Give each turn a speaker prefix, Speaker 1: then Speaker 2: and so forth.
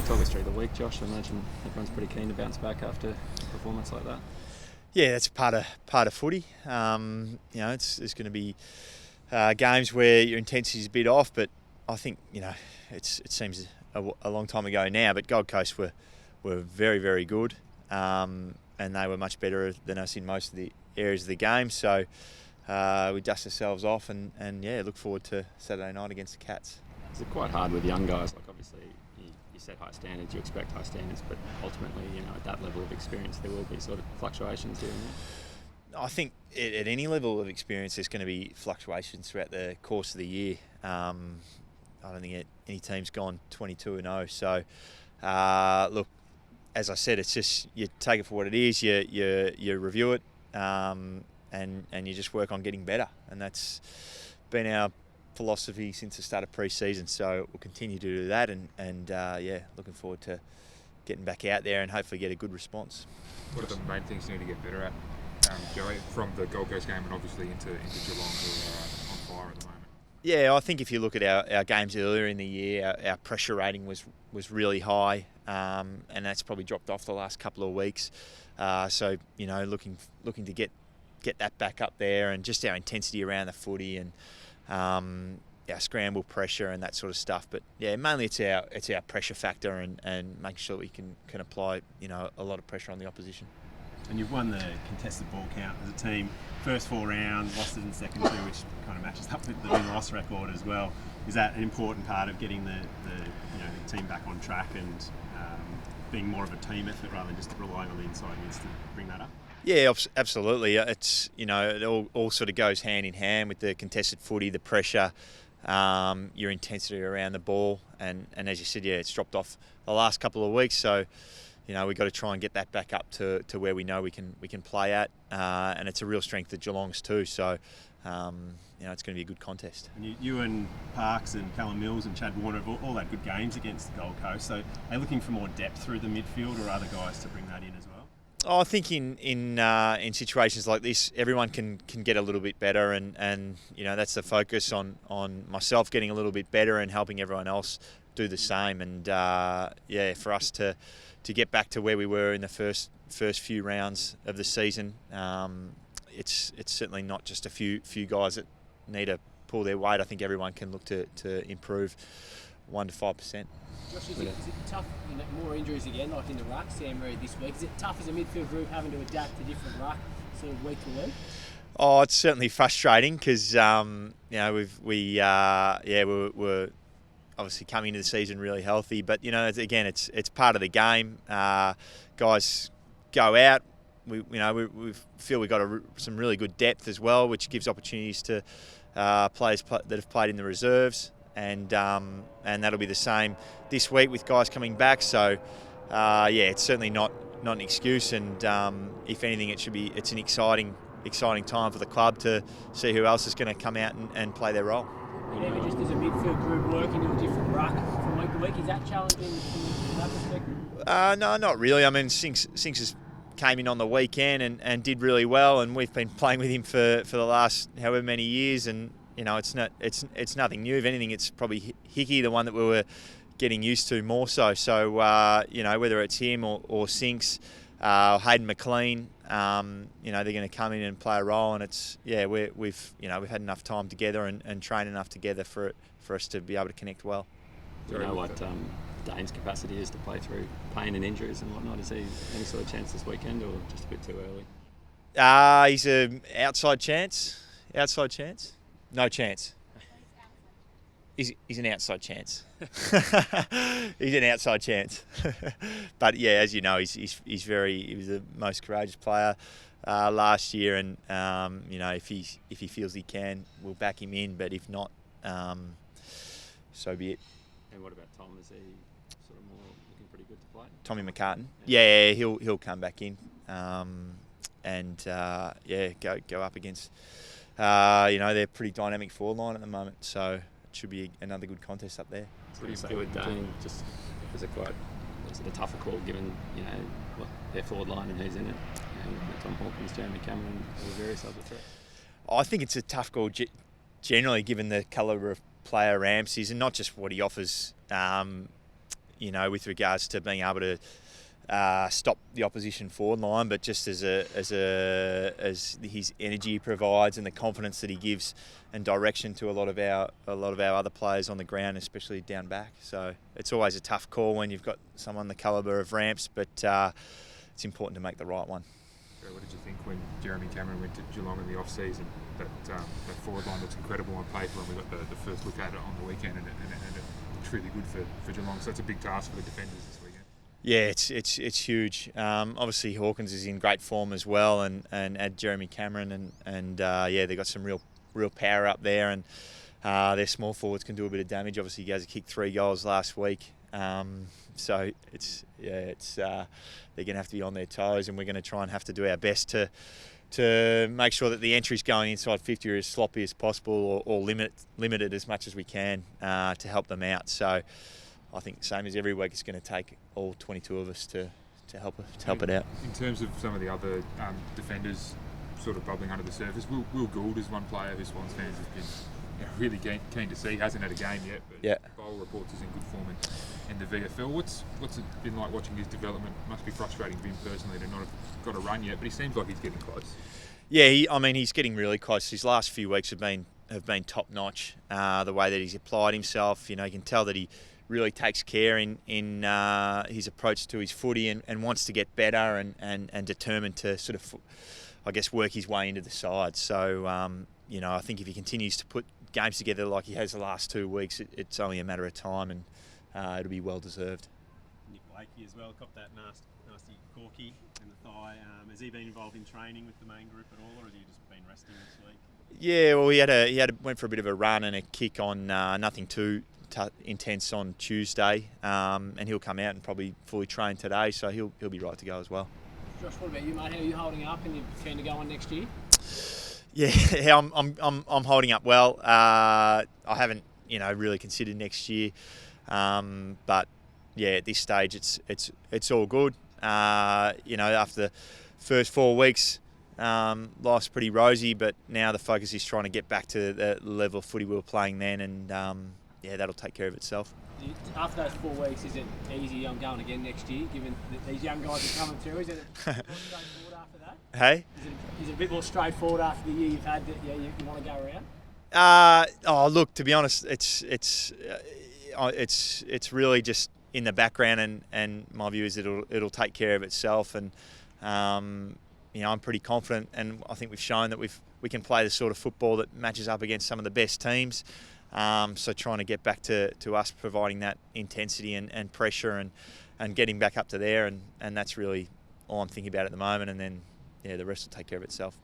Speaker 1: talk us through the week, Josh? I imagine everyone's pretty keen to bounce back after a performance like that.
Speaker 2: Yeah, that's part of footy. There's going to be games where your intensity is a bit off, but I think it seems a long time ago now. But Gold Coast were very, very good, and they were much better than us in most of the areas of the game. So we dust ourselves off, and look forward to Saturday night against the Cats.
Speaker 1: Is it quite hard with young guys? Like obviously you set high standards, you expect high standards, but ultimately, at that level of experience, there will be sort of fluctuations here and there.
Speaker 2: I think at any level of experience, there's going to be fluctuations throughout the course of the year. I don't think any team's gone 22-0. So, look, as I said, it's just you take it for what it is. You review it, and you just work on getting better, and that's been our philosophy since the start of pre-season. So we'll continue to do that, and looking forward to getting back out there and hopefully get a good response.
Speaker 3: What are the main things you need to get better at, Joey, from the Gold Coast game and obviously into Geelong, who are on fire at the moment?
Speaker 2: Yeah, I think if you look at our games earlier in the year, our pressure rating was really high, and that's probably dropped off the last couple of weeks. So looking to get that back up there, and just our intensity around the footy and our scramble pressure and that sort of stuff. But yeah, mainly it's our pressure factor and making sure we can apply a lot of pressure on the opposition.
Speaker 4: And you've won the contested ball count as a team. First 4 rounds, lost it in the second 2, which kind of matches up with the win-loss record as well. Is that an important part of getting the team back on track and being more of a team effort rather than just relying on the inside wins to bring that up?
Speaker 2: Yeah, absolutely. It's it all sort of goes hand in hand with the contested footy, the pressure, your intensity around the ball, and as you said, it's dropped off the last couple of weeks. So we've got to try and get that back up to where we know we can play at, and it's a real strength of Geelong's too. So it's going to be a good contest.
Speaker 4: And you and Parks and Callum Mills and Chad Warner have all had good games against the Gold Coast. So are you looking for more depth through the midfield or other guys to bring that in as well?
Speaker 2: I think in situations like this, everyone can get a little bit better, and that's the focus on myself getting a little bit better and helping everyone else do the same. And for us to get back to where we were in the first few rounds of the season, it's certainly not just a few guys that need to pull their weight. I think everyone can look to improve 1 to 5%.
Speaker 5: Josh, is it tough, more injuries again, like in the ruck, Sam Reid this week? Is it tough as a midfield group having to adapt to different ruck sort of week to week?
Speaker 2: Oh, it's certainly frustrating because we're obviously coming into the season really healthy, but again, it's part of the game. Guys go out. We feel we've got some really good depth as well, which gives opportunities to players that have played in the reserves. And that'll be the same this week with guys coming back. So it's certainly not an excuse. And if anything, it's an exciting time for the club to see who else is going to come out and play their role.
Speaker 5: Maybe just as a midfield group working to a different ruck from week to week, is that challenging from that perspective? No,
Speaker 2: not really. I mean, Sinks has came in on the weekend and did really well, and we've been playing with him for the last however many years, and it's nothing new. If anything, it's probably Hickey, the one that we were getting used to more so. So whether it's him or Sinks, Hayden McLean, they're going to come in and play a role, and it's we've had enough time together and trained enough together for us to be able to connect well.
Speaker 1: Do you know what Dane's capacity is to play through pain and injuries and whatnot? Is he any sort of chance this weekend, or just a bit too early?
Speaker 2: He's an outside chance. No chance. He's an outside chance. He's an outside chance. But yeah, as you know, he was the most courageous player last year, and if he feels he can, we'll back him in. But if not, so be it.
Speaker 1: And what about Tom? Is he sort of more looking pretty good to play?
Speaker 2: Tommy McCartan. Yeah, he'll come back in, and go up against. They're pretty dynamic forward line at the moment, so it should be another good contest up there.
Speaker 1: What do you say with Dane? Just is it a tougher call given their forward line and who's in it? Tom Hawkins, Jeremy Cameron, all the various other threats.
Speaker 2: I think it's a tough call generally given the calibre of player Ramsey is, and not just what he offers. you know, with regards to being able to stop the opposition forward line, but just as his energy he provides and the confidence that he gives and direction to a lot of our other players on the ground, especially down back. So it's always a tough call when you've got someone the calibre of Ramps, but it's important to make the right one.
Speaker 3: So what did you think when Jeremy Cameron went to Geelong in the off-season? That forward line looks incredible on paper, and we got the first look at it on the weekend, and it looks really good for Geelong. So it's a big task for the defenders this weekend.
Speaker 2: Yeah, it's huge. Obviously Hawkins is in great form as well, and add Jeremy Cameron, and yeah, they got some real power up there, and their small forwards can do a bit of damage. Obviously, you guys kicked 3 goals last week, so they're going to have to be on their toes, and we're going to try and have to do our best to make sure that the entries going inside 50 are as sloppy as possible, or limit it as much as we can to help them out. So I think same as every week, it's going to take all 22 of us to help it out.
Speaker 3: In terms of some of the other defenders sort of bubbling under the surface, Will Gould is one player who Swans fans have been really keen to see. Hasn't had a game yet, but Bowl reports he's in good form in the VFL. What's it been like watching his development? Must be frustrating for him personally to not have got a run yet, but he seems like he's getting close. Yeah,
Speaker 2: he's getting really close. His last few weeks have been top notch. The way that he's applied himself, you know, you can tell that he really takes care in his approach to his footy, and wants to get better and determined to sort of, I guess, work his way into the side. So, you know, I think if he continues to put games together like he has the last 2 weeks, it's only a matter of time, and it'll be well deserved.
Speaker 4: Nick Blakey as well, copped that nasty corky in the thigh. Has he been involved in training with the main group at all, or has he just been resting this week?
Speaker 2: Yeah, well, he went for a bit of a run and a kick on nothing too intense on Tuesday, and he'll come out and probably fully train today, so he'll be right to go as well.
Speaker 5: Josh, what about you, mate? How are you holding up, and you keen to go on next year?
Speaker 2: Yeah, I'm holding up well. I haven't, you know, really considered next year, but yeah, at this stage it's all good. You know, after the first 4 weeks, life's pretty rosy, but now the focus is trying to get back to the level of footy we were playing then, and yeah, that'll take care of itself.
Speaker 5: After those 4 weeks, is it easy on going again next year, given that these young guys are coming through? Is it more straightforward after that?
Speaker 2: Hey?
Speaker 5: Is it a bit more straightforward after the year you've had that you want to go around?
Speaker 2: Look, to be honest, it's really just in the background, and my view is it'll take care of itself, and you know, I'm pretty confident, and I think we've shown that we can play the sort of football that matches up against some of the best teams. So trying to get back to us providing that intensity and pressure and getting back up to there, and that's really all I'm thinking about at the moment, and then the rest will take care of itself.